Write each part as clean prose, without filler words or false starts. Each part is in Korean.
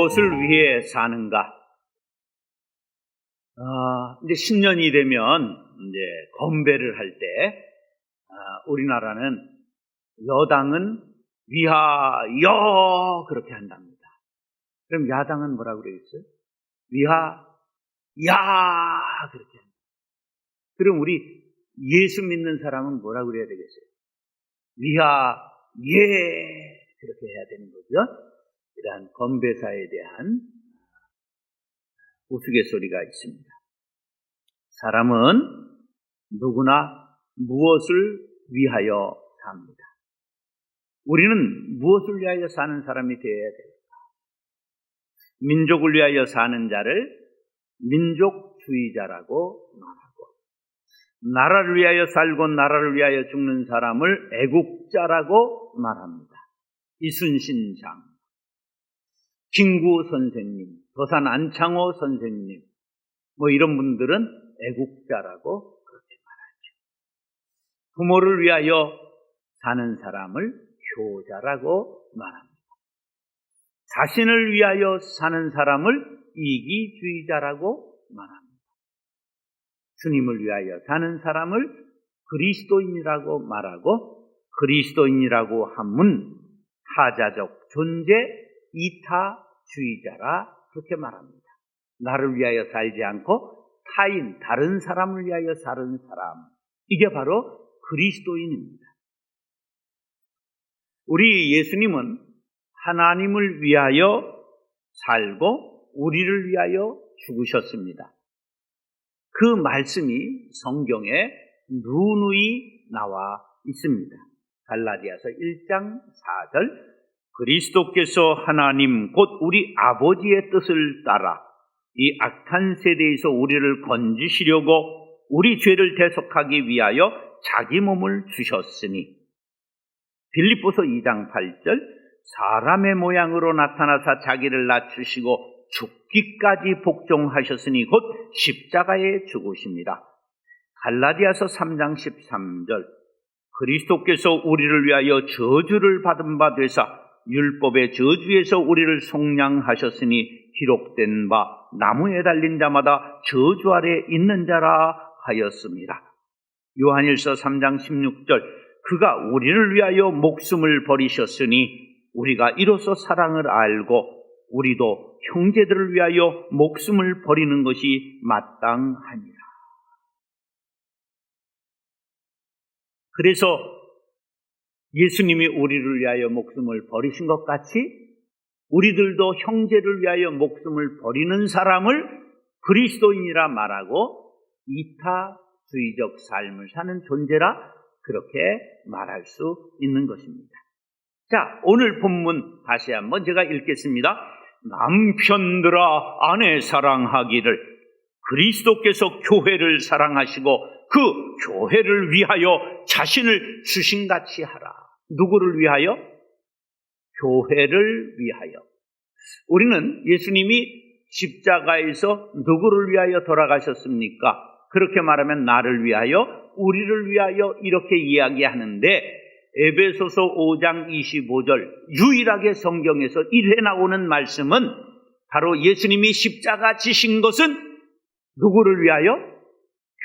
무엇을 위해 사는가? 이제 신년이 되면 이제 건배를 할 때 우리나라는 여당은 위하여 그렇게 한답니다. 그럼 야당은 뭐라고 그러겠어요? 위하야 그렇게 합니다. 그럼 우리 예수 믿는 사람은 뭐라고 그래야 되겠어요? 위하예 그렇게 해야 되는 거죠. 이러한 건배사에 대한 우스갯소리가 있습니다. 사람은 누구나 무엇을 위하여 삽니다. 우리는 무엇을 위하여 사는 사람이 되어야 될까? 민족을 위하여 사는 자를 민족주의자라고 말하고, 나라를 위하여 살고 나라를 위하여 죽는 사람을 애국자라고 말합니다. 이순신 장, 김구 선생님, 도산 안창호 선생님, 이런 분들은 애국자라고 그렇게 말하죠. 부모를 위하여 사는 사람을 효자라고 말합니다. 자신을 위하여 사는 사람을 이기주의자라고 말합니다. 주님을 위하여 사는 사람을 그리스도인이라고 말하고, 그리스도인이라고 함은 타자적 존재 이타주의자라 그렇게 말합니다. 나를 위하여 살지 않고 타인, 다른 사람을 위하여 사는 사람, 이게 바로 그리스도인입니다. 우리 예수님은 하나님을 위하여 살고 우리를 위하여 죽으셨습니다. 그 말씀이 성경에 누누이 나와 있습니다. 갈라디아서 1장 4절, 그리스도께서 하나님 곧 우리 아버지의 뜻을 따라 이 악한 세대에서 우리를 건지시려고 우리 죄를 대속하기 위하여 자기 몸을 주셨으니, 빌립보서 2장 8절, 사람의 모양으로 나타나사 자기를 낮추시고 죽기까지 복종하셨으니 곧 십자가에 죽으십니다. 갈라디아서 3장 13절, 그리스도께서 우리를 위하여 저주를 받은 바 되사 율법의 저주에서 우리를 속량하셨으니 기록된 바 나무에 달린 자마다 저주 아래 있는 자라 하였습니다. 요한일서 3장 16절, 그가 우리를 위하여 목숨을 버리셨으니 우리가 이로써 사랑을 알고 우리도 형제들을 위하여 목숨을 버리는 것이 마땅하니라. 그래서 예수님이 우리를 위하여 목숨을 버리신 것 같이 우리들도 형제를 위하여 목숨을 버리는 사람을 그리스도인이라 말하고 이타주의적 삶을 사는 존재라 그렇게 말할 수 있는 것입니다. 자, 오늘 본문 다시 한번 제가 읽겠습니다. 남편들아 아내 사랑하기를 그리스도께서 교회를 사랑하시고 그 교회를 위하여 자신을 주신같이 하라. 누구를 위하여? 교회를 위하여. 우리는 예수님이 십자가에서 누구를 위하여 돌아가셨습니까? 그렇게 말하면 나를 위하여, 우리를 위하여 이렇게 이야기하는데, 에베소서 5장 25절 유일하게 성경에서 1회 나오는 말씀은 바로 예수님이 십자가 지신 것은 누구를 위하여?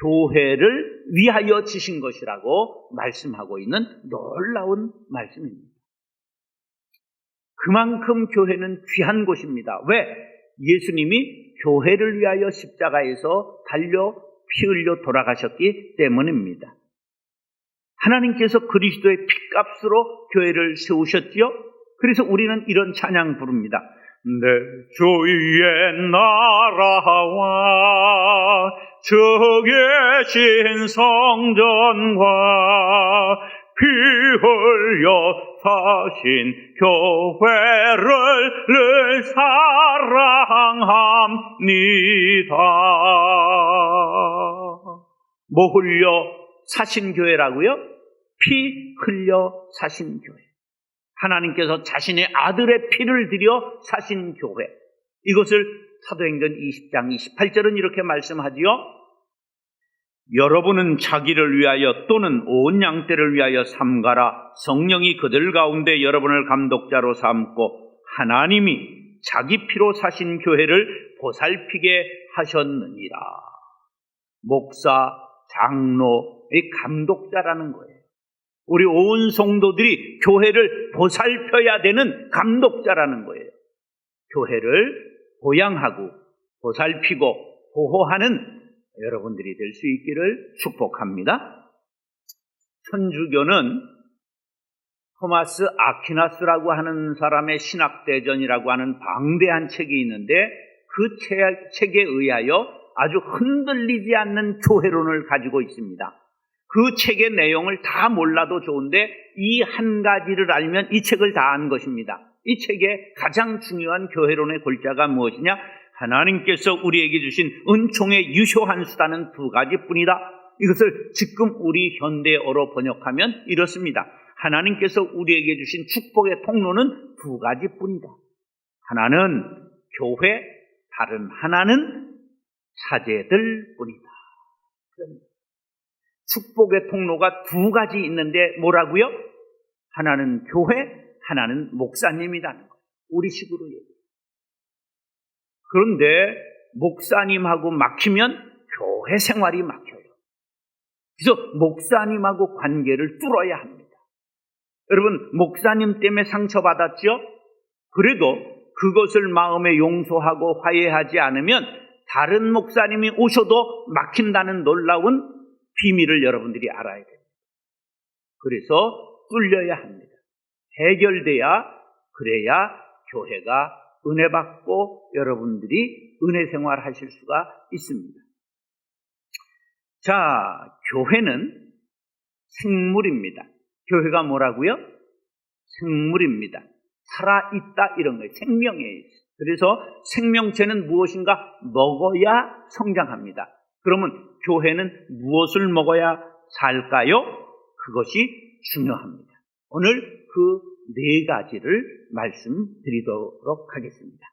교회를 위하여 지신 것이라고 말씀하고 있는 놀라운 말씀입니다. 그만큼 교회는 귀한 곳입니다. 왜? 예수님이 교회를 위하여 십자가에서 달려 피 흘려 돌아가셨기 때문입니다. 하나님께서 그리스도의 피값으로 교회를 세우셨지요. 그래서 우리는 이런 찬양 부릅니다. 내 주의 나라와 주 계신 성전과 피 흘려 사신 교회를 늘 사랑합니다. 뭐 흘려 사신 교회라고요? 피 흘려 사신 교회. 하나님께서 자신의 아들의 피를 들여 사신 교회. 이것을 사도행전 20장 28절은 이렇게 말씀하지요. 여러분은 자기를 위하여 또는 온 양떼를 위하여 삼가라. 성령이 그들 가운데 여러분을 감독자로 삼고 하나님이 자기 피로 사신 교회를 보살피게 하셨느니라. 목사, 장로의 감독자라는 거예요. 우리 온 성도들이 교회를 보살펴야 되는 감독자라는 거예요. 교회를 보양하고 보살피고 보호하는 여러분들이 될 수 있기를 축복합니다. 천주교는 토마스 아퀴나스라고 하는 사람의 신학대전이라고 하는 방대한 책이 있는데 그 책에 의하여 아주 흔들리지 않는 교회론을 가지고 있습니다. 그 책의 내용을 다 몰라도 좋은데 이 한 가지를 알면 이 책을 다 안 것입니다. 이 책의 가장 중요한 교회론의 골자가 무엇이냐? 하나님께서 우리에게 주신 은총의 유효한 수단은 두 가지뿐이다. 이것을 지금 우리 현대어로 번역하면 이렇습니다. 하나님께서 우리에게 주신 축복의 통로는 두 가지뿐이다. 하나는 교회, 다른 하나는 사제들 뿐이다. 축복의 통로가 두 가지 있는데 뭐라고요? 하나는 교회, 하나는 목사님이라는 거예요. 우리식으로 얘기해요. 그런데 목사님하고 막히면 교회 생활이 막혀요. 그래서 목사님하고 관계를 뚫어야 합니다. 여러분, 목사님 때문에 상처받았죠? 그래도 그것을 마음에 용서하고 화해하지 않으면 다른 목사님이 오셔도 막힌다는 놀라운 비밀을 여러분들이 알아야 돼요. 그래서 뚫려야 합니다. 해결돼야, 그래야 교회가 은혜 받고 여러분들이 은혜 생활 하실 수가 있습니다. 자, 교회는 생물입니다. 교회가 뭐라고요? 생물입니다. 살아있다 이런 거예요. 생명에 있어요. 그래서 생명체는 무엇인가? 먹어야 성장합니다. 그러면 교회는 무엇을 먹어야 살까요? 그것이 중요합니다. 오늘 그 네 가지를 말씀드리도록 하겠습니다.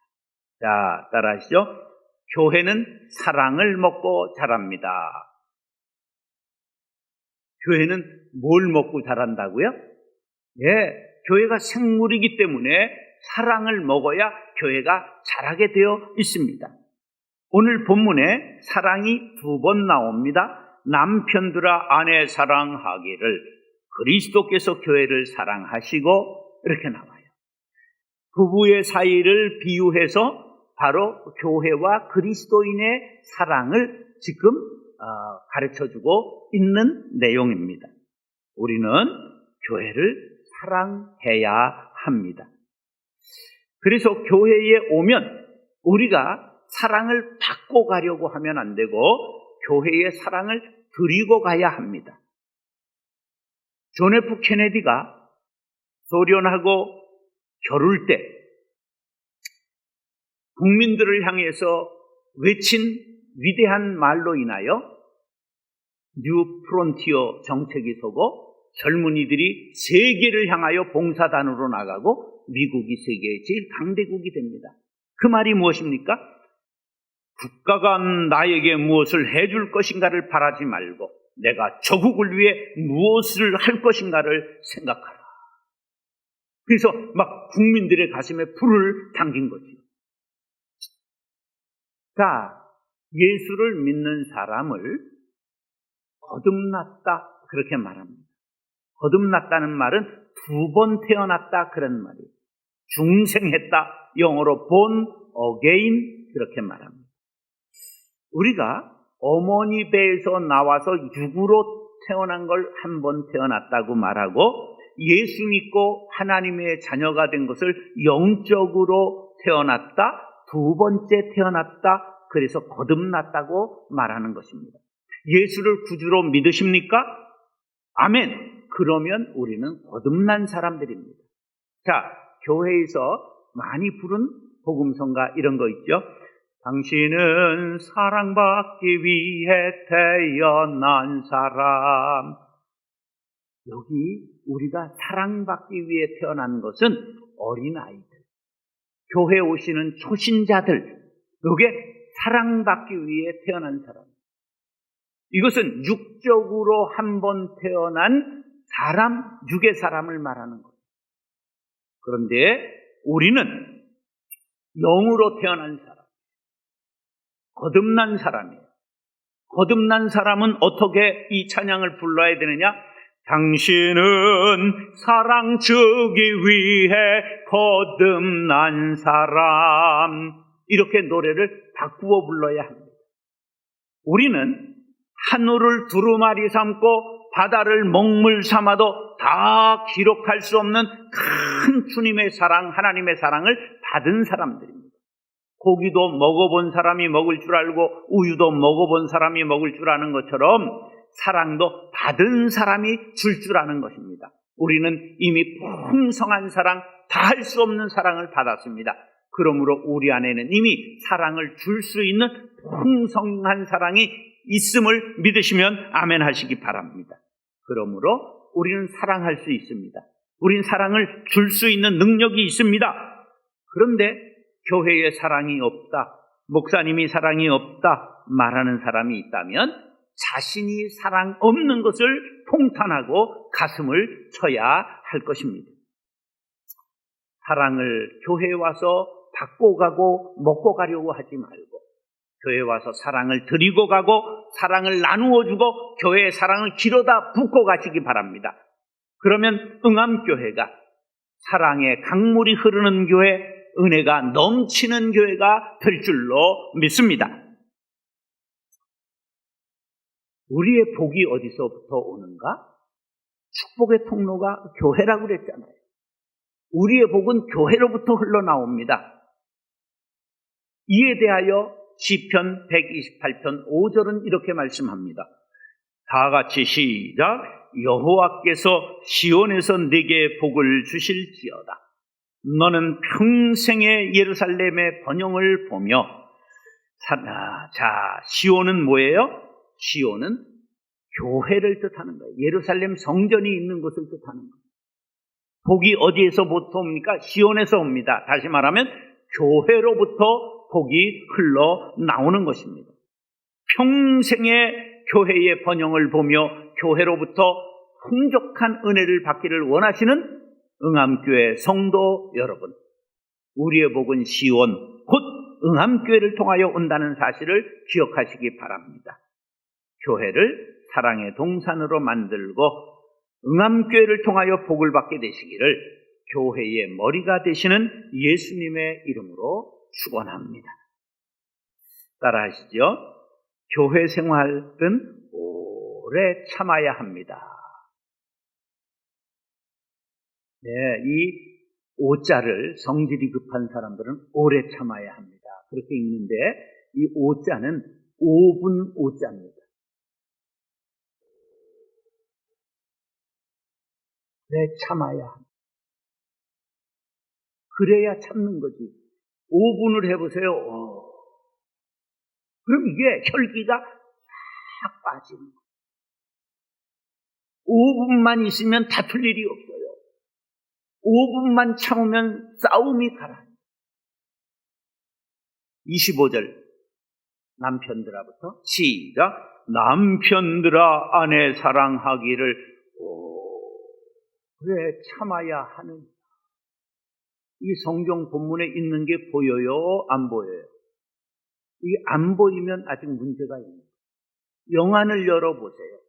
자, 따라하시죠. 교회는 사랑을 먹고 자랍니다. 교회는 뭘 먹고 자란다고요? 예, 교회가 생물이기 때문에 사랑을 먹어야 교회가 자라게 되어 있습니다. 오늘 본문에 사랑이 두 번 나옵니다. 남편들아 아내 사랑하기를 그리스도께서 교회를 사랑하시고 이렇게 나와요. 부부의 사이를 비유해서 바로 교회와 그리스도인의 사랑을 지금 가르쳐주고 있는 내용입니다. 우리는 교회를 사랑해야 합니다. 그래서 교회에 오면 우리가 사랑을 받고 가려고 하면 안 되고 교회에 사랑을 드리고 가야 합니다. 존 F 케네디가 소련하고 겨룰 때 국민들을 향해서 외친 위대한 말로 인하여 뉴 프론티어 정책이 서고 젊은이들이 세계를 향하여 봉사단으로 나가고 미국이 세계의 제일 강대국이 됩니다. 그 말이 무엇입니까? 국가가 나에게 무엇을 해줄 것인가를 바라지 말고 내가 조국을 위해 무엇을 할 것인가를 생각하라. 그래서 막 국민들의 가슴에 불을 당긴 거죠. 자, 예수를 믿는 사람을 거듭났다 그렇게 말합니다. 거듭났다는 말은 두 번 태어났다 그런 말이에요. 중생했다, 영어로 born again 그렇게 말합니다. 우리가 어머니 배에서 나와서 육으로 태어난 걸 한 번 태어났다고 말하고 예수 믿고 하나님의 자녀가 된 것을 영적으로 태어났다, 두 번째 태어났다, 그래서 거듭났다고 말하는 것입니다. 예수를 구주로 믿으십니까? 아멘. 그러면 우리는 거듭난 사람들입니다. 자, 교회에서 많이 부른 복음성가 이런 거 있죠. 당신은 사랑받기 위해 태어난 사람. 여기 우리가 사랑받기 위해 태어난 것은 어린아이들, 교회 오시는 초신자들, 이게 사랑받기 위해 태어난 사람. 이것은 육적으로 한 번 태어난 사람, 육의 사람을 말하는 거예요. 그런데 우리는 영으로 태어난 사람, 거듭난 사람이에요. 거듭난 사람은 어떻게 이 찬양을 불러야 되느냐? 당신은 사랑 주기 위해 거듭난 사람, 이렇게 노래를 바꾸어 불러야 합니다. 우리는 하늘을 두루마리 삼고 바다를 먹물 삼아도 다 기록할 수 없는 큰 주님의 사랑, 하나님의 사랑을 받은 사람들입니다. 고기도 먹어본 사람이 먹을 줄 알고 우유도 먹어본 사람이 먹을 줄 아는 것처럼 사랑도 받은 사람이 줄 줄 아는 것입니다. 우리는 이미 풍성한 사랑, 다 할 수 없는 사랑을 받았습니다. 그러므로 우리 안에는 이미 사랑을 줄 수 있는 풍성한 사랑이 있음을 믿으시면 아멘 하시기 바랍니다. 그러므로 우리는 사랑할 수 있습니다. 우린 사랑을 줄 수 있는 능력이 있습니다. 그런데 교회에 사랑이 없다, 목사님이 사랑이 없다 말하는 사람이 있다면 자신이 사랑 없는 것을 통탄하고 가슴을 쳐야 할 것입니다. 사랑을 교회에 와서 받고 가고 먹고 가려고 하지 말고, 교회에 와서 사랑을 드리고 가고 사랑을 나누어 주고 교회의 사랑을 길어다 붓고 가시기 바랍니다. 그러면 응암교회가 사랑의 강물이 흐르는 교회, 은혜가 넘치는 교회가 될 줄로 믿습니다. 우리의 복이 어디서부터 오는가? 축복의 통로가 교회라고 그랬잖아요. 우리의 복은 교회로부터 흘러나옵니다. 이에 대하여 시편 128편 5절은 이렇게 말씀합니다. 다 같이 시작. 여호와께서 시온에서 내게 복을 주실지어다. 너는 평생의 예루살렘의 번영을 보며 자, 시온은 뭐예요? 시온은 교회를 뜻하는 거예요. 예루살렘 성전이 있는 곳을 뜻하는 거예요. 복이 어디에서부터 옵니까? 시온에서 옵니다. 다시 말하면 교회로부터 복이 흘러나오는 것입니다. 평생의 교회의 번영을 보며 교회로부터 풍족한 은혜를 받기를 원하시는 응암교회 성도 여러분, 우리의 복은 시온, 곧 응암교회를 통하여 온다는 사실을 기억하시기 바랍니다. 교회를 사랑의 동산으로 만들고 응암교회를 통하여 복을 받게 되시기를 교회의 머리가 되시는 예수님의 이름으로 축원합니다. 따라하시죠. 교회 생활은 오래 참아야 합니다. 네, 이 오자를 성질이 급한 사람들은 오래 참아야 합니다. 그렇게 읽는데 이 오자는 5분 오자입니다. 네, 참아야 합니다. 그래야 참는 거지. 5분을 해보세요. 그럼 이게 혈기가 싹 빠지는 거예요. 5분만 있으면 다툴 일이 없어요. 5분만 참으면 싸움이 가라앉아요. 25절 남편들아부터 시작. 남편들아 아내 사랑하기를 왜 참아야 하느냐. 이 성경 본문에 있는 게 보여요? 안 보여요? 이게 안 보이면 아직 문제가 있는 거예요. 영안을 열어보세요.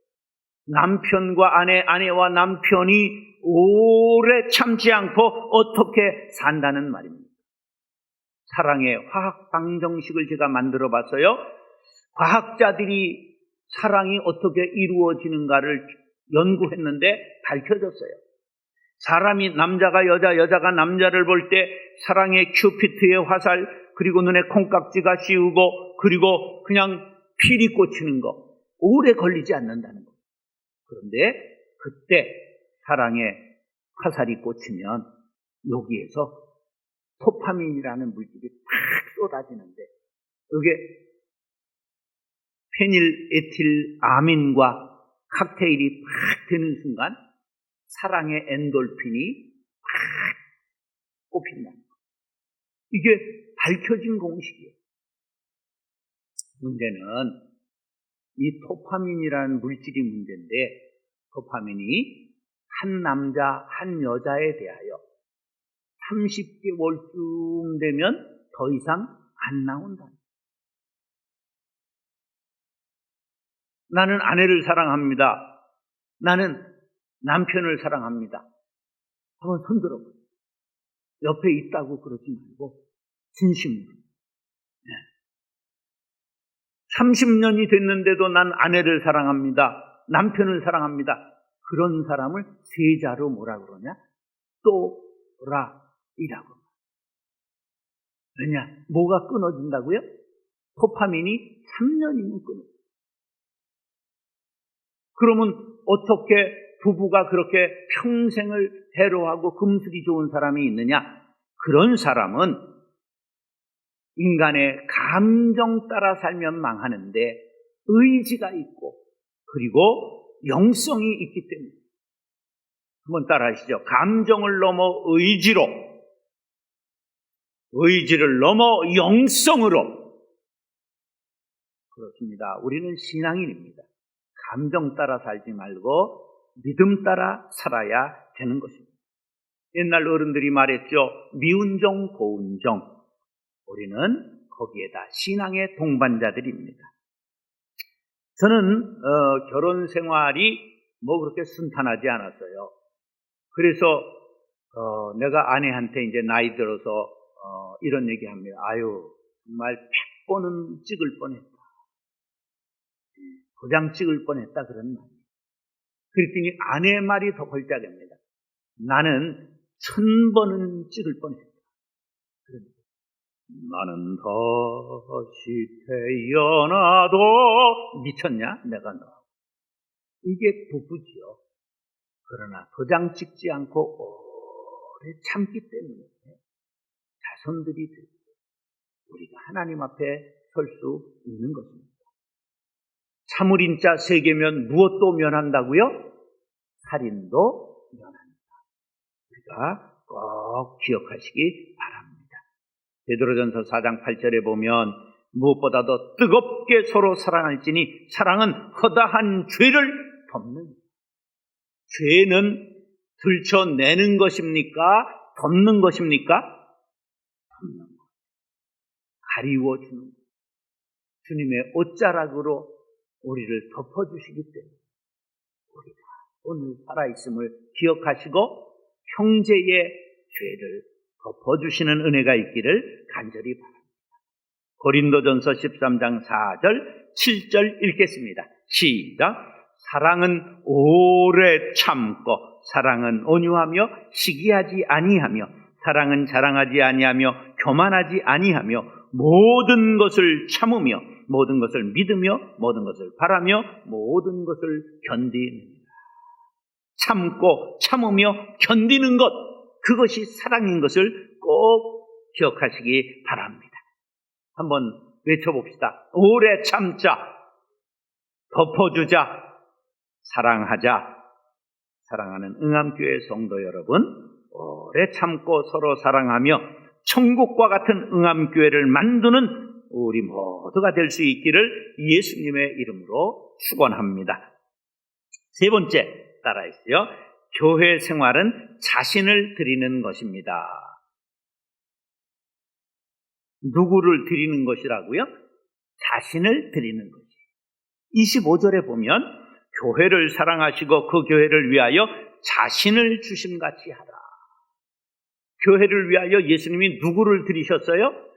남편과 아내와 남편이 오래 참지 않고 어떻게 산다는 말입니다. 사랑의 화학 방정식을 제가 만들어 봤어요. 과학자들이 사랑이 어떻게 이루어지는가를 연구했는데 밝혀졌어요. 사람이 남자가 여자가 남자를 볼 때 사랑의 큐피트의 화살, 그리고 눈에 콩깍지가 씌우고, 그리고 그냥 필이 꽂히는 거 오래 걸리지 않는다는 거. 그런데 그때 사랑의 화살이 꽂히면 여기에서 도파민이라는 물질이 팍 쏟아지는데, 이게 페닐에틸아민과 칵테일이 팍 되는 순간 사랑의 엔돌핀이 팍 꼽힌다는 거예요. 이게 밝혀진 공식이에요. 문제는 이 도파민이라는 물질이 문제인데, 도파민이 한 남자 한 여자에 대하여 30개월쯤 되면 더 이상 안 나온다. 나는 아내를 사랑합니다. 나는 남편을 사랑합니다. 한번 손들어보세요. 옆에 있다고 그러지 말고 진심으로. 30년이 됐는데도 난 아내를 사랑합니다. 남편을 사랑합니다. 그런 사람을 세자로 뭐라 그러냐? 또라이라고. 왜냐? 뭐가 끊어진다고요? 도파민이 3년이면 끊어져. 그러면 어떻게 부부가 그렇게 평생을 해로하고 금슬이 좋은 사람이 있느냐? 그런 사람은 인간의 감정 따라 살면 망하는데 의지가 있고 그리고 영성이 있기 때문에. 한번 따라 하시죠. 감정을 넘어 의지를 넘어 영성으로. 그렇습니다. 우리는 신앙인입니다. 감정 따라 살지 말고 믿음 따라 살아야 되는 것입니다. 옛날 어른들이 말했죠. 미운 종, 고운 종. 우리는 거기에다 신앙의 동반자들입니다. 저는 결혼 생활이 뭐 그렇게 순탄하지 않았어요. 그래서 내가 아내한테 이제 나이 들어서 이런 얘기합니다. 아유, 정말 100번은 찍을 뻔했다. 도장 찍을 뻔했다 그런 말이에요. 그랬더니 아내의 말이 더 걸작입니다. 나는 1000번은 찍을 뻔했다. 그러니까 나는 다시 태어나도 미쳤냐? 내가 너. 이게 부부지요. 그러나 도장 찍지 않고 오래 참기 때문에 자손들이 되고 우리가 하나님 앞에 설 수 있는 것입니다. 참을 인자 3개면 무엇도 면한다고요? 살인도 면한다. 우리가 꼭 기억하시기 바랍니다. 베드로전서 4장 8절에 보면 무엇보다도 뜨겁게 서로 사랑할지니 사랑은 허다한 죄를 덮는. 죄는 들춰내는 것입니까? 덮는 것입니까? 덮는 것. 가리워주는 것. 주님의 옷자락으로 우리를 덮어주시기 때문에 우리가 오늘 살아있음을 기억하시고 형제의 죄를 덮어주시는 은혜가 있기를 간절히 바랍니다. 고린도전서 13장 4절 7절 읽겠습니다. 시작. 사랑은 오래 참고 사랑은 온유하며 시기하지 아니하며 사랑은 자랑하지 아니하며 교만하지 아니하며 모든 것을 참으며 모든 것을 믿으며 모든 것을 바라며 모든 것을 견디느니라. 참고 참으며 견디는 것, 그것이 사랑인 것을 꼭 기억하시기 바랍니다. 한번 외쳐봅시다. 오래 참자, 덮어주자, 사랑하자. 사랑하는 응암교회 성도 여러분, 오래 참고 서로 사랑하며 천국과 같은 응암교회를 만드는 우리 모두가 될 수 있기를 예수님의 이름으로 축원합니다. 세 번째, 따라하시죠. 교회 생활은 자신을 드리는 것입니다. 누구를 드리는 것이라고요? 자신을 드리는 것이. 25절에 보면 교회를 사랑하시고 그 교회를 위하여 자신을 주심같이 하라. 교회를 위하여 예수님이 누구를 드리셨어요?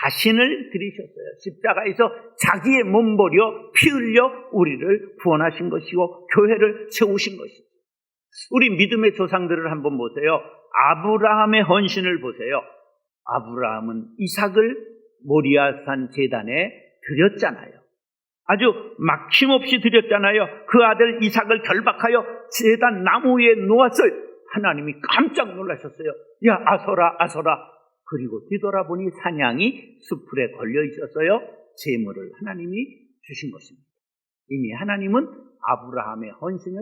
자신을 드리셨어요. 십자가에서 자기의 몸버려 피 흘려 우리를 구원하신 것이고 교회를 세우신 것이죠. 우리 믿음의 조상들을 한번 보세요. 아브라함의 헌신을 보세요. 아브라함은 이삭을 모리아산 제단에 드렸잖아요. 아주 막힘없이 드렸잖아요. 그 아들 이삭을 결박하여 제단 나무 위에 놓았어요. 하나님이 깜짝 놀라셨어요. 야, 아서라, 아서라. 그리고 뒤돌아보니 사냥이 수풀에 걸려 있었어요. 제물을 하나님이 주신 것입니다. 이미 하나님은 아브라함의 헌신을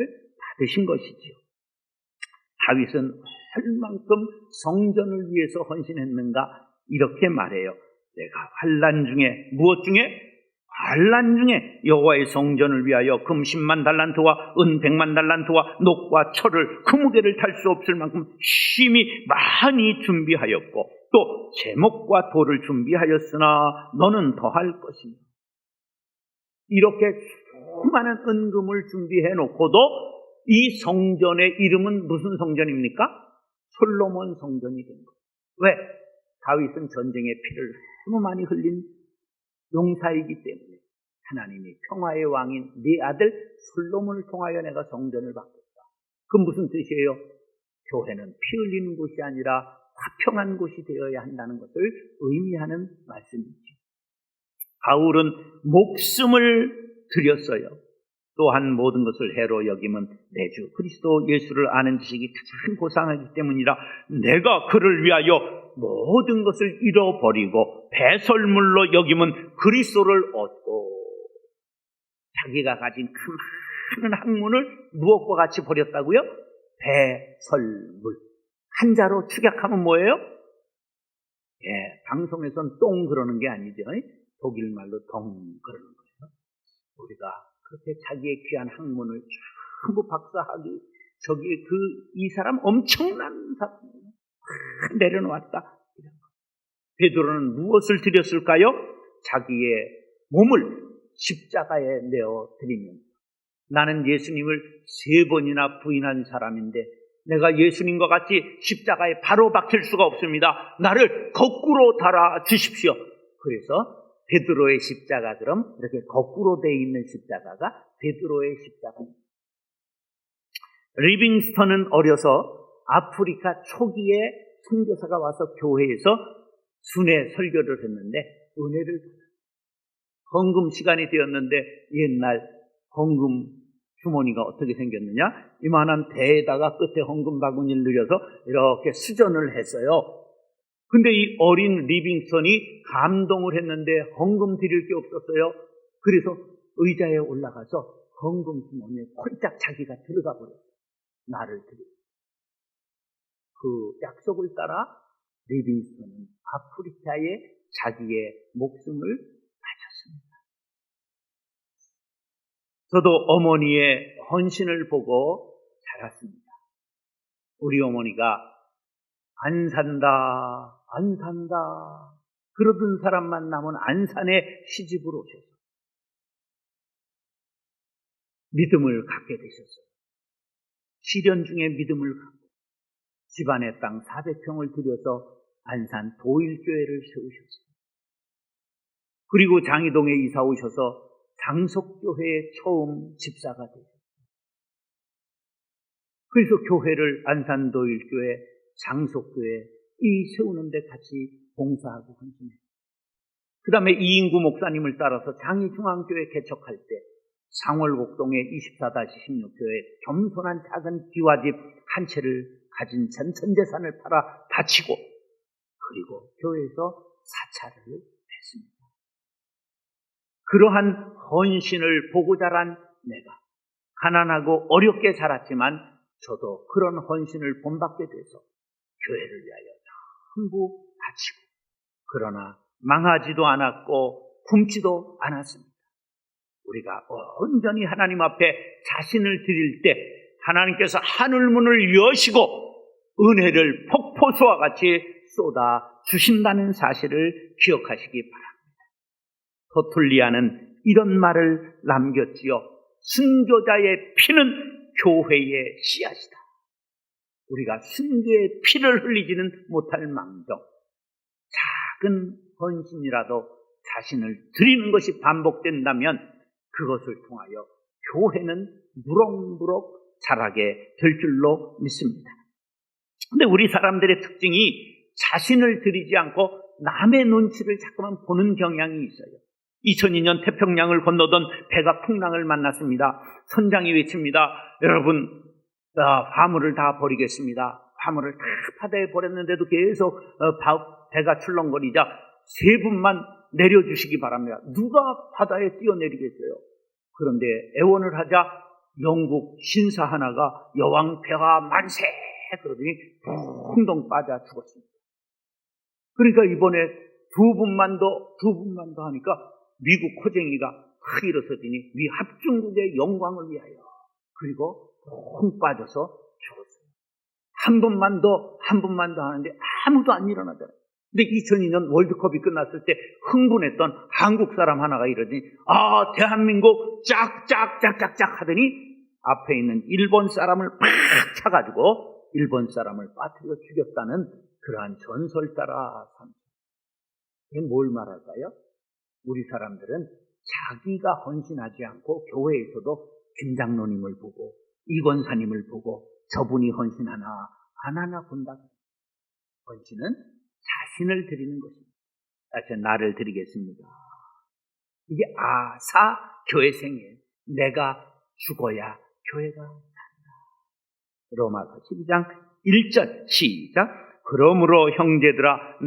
받으신 것이지요. 다윗은 얼만큼 성전을 위해서 헌신했는가 이렇게 말해요. 내가 환난 중에 무엇 중에 반란 중에 여호와의 성전을 위하여 금 10만 달란트와 은 100만 달란트와 녹과 철을 그 무게를 탈 수 없을 만큼 심히 많이 준비하였고 또 제목과 돌을 준비하였으나 너는 더할 것이니 이렇게 수많은 은금을 준비해 놓고도 이 성전의 이름은 무슨 성전입니까? 솔로몬 성전이 된 거예요. 왜? 다윗은 전쟁에 피를 너무 많이 흘린 용사이기 때문에 하나님이 평화의 왕인 네 아들 솔로몬을 통하여 내가 성전을 받겠다. 그건 무슨 뜻이에요? 교회는 피 흘리는 곳이 아니라 화평한 곳이 되어야 한다는 것을 의미하는 말씀이죠. 바울은 목숨을 드렸어요. 또한 모든 것을 해로 여김은 내 주 그리스도 예수를 아는 지식이 가장 고상하기 때문이라 내가 그를 위하여 모든 것을 잃어버리고 배설물로 여김은 그리스도를 얻고 자기가 가진 그 많은 학문을 무엇과 같이 버렸다고요? 배설물. 한자로 축약하면 뭐예요? 방송에선 똥 그러는 게 아니죠. 독일 말로 덩 그러는 거예요. 우리가 그렇게 자기의 귀한 학문을 전부 박사학위 이 사람 엄청난 사람이에요. 내려놓았다. 베드로는 무엇을 드렸을까요? 자기의 몸을 십자가에 내어 드리면서 나는 예수님을 3번이나 부인한 사람인데 내가 예수님과 같이 십자가에 바로 박힐 수가 없습니다. 나를 거꾸로 달아 주십시오. 그래서 베드로의 십자가 그럼 이렇게 거꾸로 되어 있는 십자가가 베드로의 십자가입니다. 리빙스턴은 어려서 아프리카 초기에 선교사가 와서 교회에서 순회 설교를 했는데 은혜를 받았어요. 헌금 시간이 되었는데 옛날 헌금 주머니가 어떻게 생겼느냐? 이만한 대에다가 끝에 헌금 바구니를 늘려서 이렇게 수전을 했어요. 근데 이 어린 리빙스턴이 감동을 했는데 헌금 드릴 게 없었어요. 그래서 의자에 올라가서 헌금 주머니에 홀짝 자기가 들어가 버렸어요. 나를 드리고. 그 약속을 따라 리빙스턴은 아프리카에 자기의 목숨을 바쳤습니다. 저도 어머니의 헌신을 보고 자랐습니다. 우리 어머니가 안 산다 그러던 사람만 남은 안산에 시집을 오셔서 믿음을 갖게 되셨어요. 시련 중에 믿음을 갖고 집안의 땅 400평을 들여서 안산 도일교회를 세우셨어요. 그리고 장이동에 이사 오셔서 장석교회의 처음 집사가 되셨어요. 그래서 교회를 안산 도일교회, 장석교회 이 세우는 데 같이 봉사하고 헌신했어요. 그 다음에 이인구 목사님을 따라서 장이중앙교회 개척할 때 상월곡동의 24-16교회 겸손한 작은 기와집 한 채를 가진 전천재산을 팔아 바치고 그리고 교회에서 사찰을 했습니다. 그러한 헌신을 보고 자란 내가 가난하고 어렵게 자랐지만 저도 그런 헌신을 본받게 돼서 교회를 위하여 전부 바치고 그러나 망하지도 않았고 굶지도 않았습니다. 우리가 온전히 하나님 앞에 자신을 드릴 때 하나님께서 하늘문을 여시고 은혜를 폭포수와 같이 쏟아 주신다는 사실을 기억하시기 바랍니다. 터툴리아는 이런 말을 남겼지요. 순교자의 피는 교회의 씨앗이다. 우리가 순교의 피를 흘리지는 못할 망정 작은 헌신이라도 자신을 드리는 것이 반복된다면 그것을 통하여 교회는 무럭무럭 자라게 될 줄로 믿습니다. 그런데 우리 사람들의 특징이 자신을 드리지 않고 남의 눈치를 자꾸만 보는 경향이 있어요. 2002년 태평양을 건너던 배가 풍랑을 만났습니다. 선장이 외칩니다. 여러분, 화물을 다 버리겠습니다. 화물을 다 바다에 버렸는데도 계속 배가 출렁거리자 3분만 내려주시기 바랍니다. 누가 바다에 뛰어내리겠어요? 그런데 애원을 하자 영국 신사 하나가 여왕 폐하 만세! 그러더니 붕덩 빠져 죽었습니다. 그러니까 이번에 두 분만 더 하니까 미국 호쟁이가 확 일어서더니 미 합중국의 영광을 위하여, 그리고 콩 빠져서 죽었어요. 한 번만 더 하는데 아무도 안 일어나더라고요. 근데 2002년 월드컵이 끝났을 때 흥분했던 한국 사람 하나가 이러더니 대한민국 짝짝짝짝짝 하더니 앞에 있는 일본 사람을 팍 차가지고 일본 사람을 빠뜨려 죽였다는 그러한 전설 따라 삽니다. 이게 뭘 말할까요? 우리 사람들은 자기가 헌신하지 않고 교회에서도 김장로님을 보고 이권사님을 보고 저분이 헌신하나 안 하나 본다. 헌신은 자신을 드리는 것입니다. 다시 나를 드리겠습니다. 이게 교회생이에요. 내가 죽어야 교회가 산다. 로마서 12장 1절 시작. 그러므로 형제들아